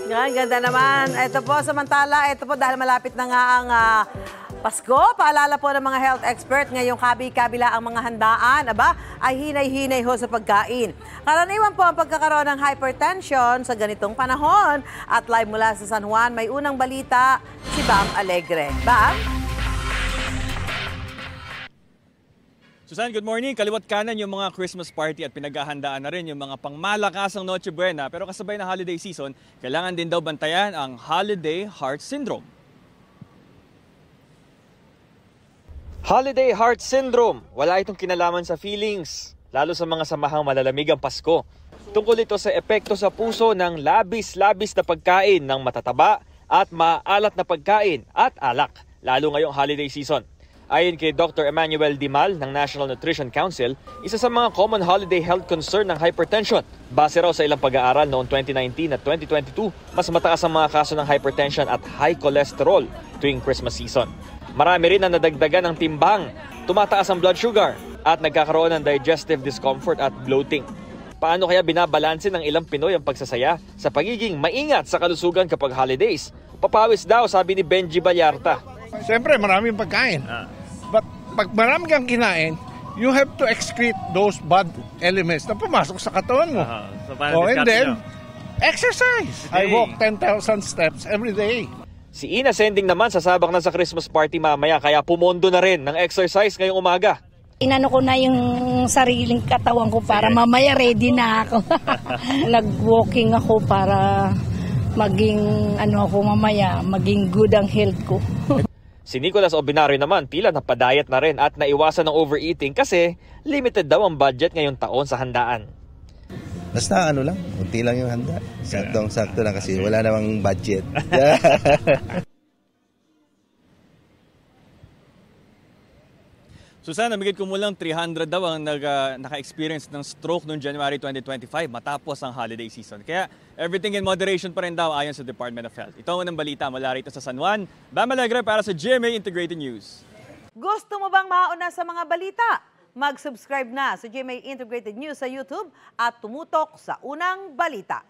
Yan, ganda naman. Ito po, samantala, ito po dahil malapit na nga ang Pasko, paalala po ng mga health expert, ngayong kabi-kabila ang mga handaan, ay hinay-hinay ho sa pagkain. Karaniwan po ang pagkakaroon ng hypertension sa ganitong panahon. At live mula sa San Juan, may unang balita, si Bam Alegre. Bam? Susan, good morning. Kaliwat kanan yung mga Christmas party at pinaghahandaan na rin yung mga pangmalakasang Noche Buena. Pero kasabay ng holiday season, kailangan din daw bantayan ang Holiday Heart Syndrome. Holiday Heart Syndrome. Wala itong kinalaman sa feelings, lalo sa mga samahang malalamig ang Pasko. Tungkol ito sa epekto sa puso ng labis-labis na pagkain ng matataba at maalat na pagkain at alak, lalo ngayong holiday season. Ayon kay Dr. Emmanuel Dimal ng National Nutrition Council, isa sa mga common holiday health concern ng hypertension. Base raw sa ilang pag-aaral noong 2019 at 2022, mas mataas ang mga kaso ng hypertension at high cholesterol tuwing Christmas season. Marami rin ang nadagdagan ng timbang, tumataas ang blood sugar at nagkakaroon ng digestive discomfort at bloating. Paano kaya binabalanse ng ilang Pinoy ang pagsasaya sa pagiging maingat sa kalusugan kapag holidays? Papawis daw, sabi ni Benji Vallarta. Siyempre, maraming pagkain. But pag marami kang kinain, you have to excrete those bad elements na pumasok sa katawan mo. And then, exercise. I walk 10,000 steps every day. Si Ina Sending naman sasabak na sa Christmas party mamaya kaya pumondo na rin ng exercise ngayong umaga. Inano ko na yung sariling katawan ko para mamaya ready na ako. Nag-walking ako para maging mamaya, maging good ang health ko. Si Nicolas Obinario naman tila napadayat na rin at naiwasan ng overeating kasi limited daw ang budget ngayong taon sa handaan. Basta lang, unti lang yung handa. Saktong-sakto lang kasi wala namang budget. Susan, namigit kumulang 300 daw ang naka-experience ng stroke noong January 2025 matapos ang holiday season. Kaya everything in moderation pa rin daw ayon sa Department of Health. Ito ang unang balita mula rito sa San Juan. Bam Alegre para sa GMA Integrated News. Gusto mo bang mauna sa mga balita? Mag-subscribe na sa GMA Integrated News sa YouTube at tumutok sa unang balita.